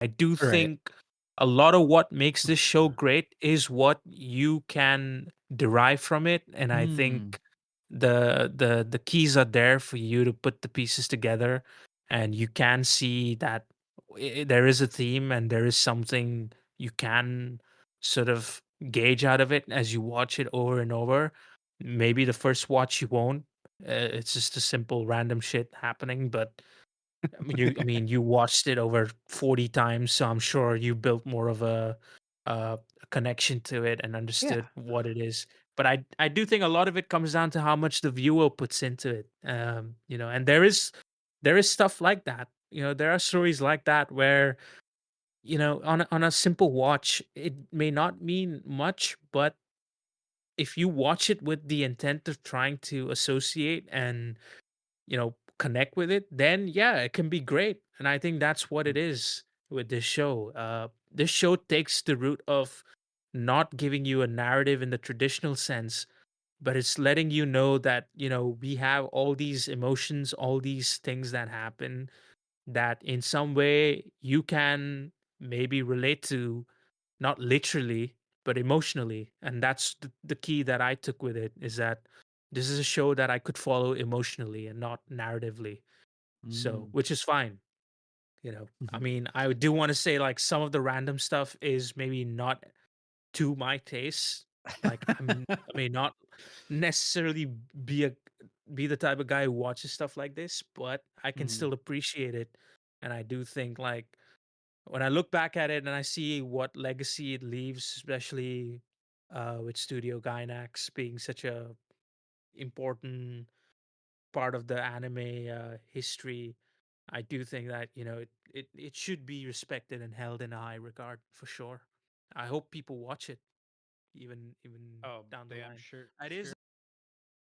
I do Right. think a lot of what makes this show great is what you can derive from it, and I Mm. think the keys are there for you to put the pieces together, and you can see that there is a theme and there is something you can sort of gauge out of it as you watch it over and over. Maybe the first watch you won't. It's just a simple random shit happening, but I mean, you watched it over 40 times, so I'm sure you built more of a connection to it and Yeah. understood what it is. But I do think a lot of it comes down to how much the viewer puts into it. And there is stuff like that. There are stories like that where on a simple watch, it may not mean much, but if you watch it with the intent of trying to associate and connect with it, then yeah, it can be great. And I think that's what it is with this show. This show takes the route of not giving you a narrative in the traditional sense, but it's letting you know that, we have all these emotions, all these things that happen that in some way you can maybe relate to, not literally, but emotionally. And that's the key that I took with it, is that this is a show that I could follow emotionally and not narratively. So, Mm. which is fine. I Mhm. mean, I do want to say like some of the random stuff is maybe not to my taste. Like I may not necessarily be a be the type of guy who watches stuff like this, but I can Mhm. still appreciate it. And I do think like when I look back at it and I see what legacy it leaves, especially with Studio Gainax being such a important part of the anime history, I do think that it should be respected and held in a high regard for sure. I hope people watch it even Oh, down the yeah, I'm line. sure It is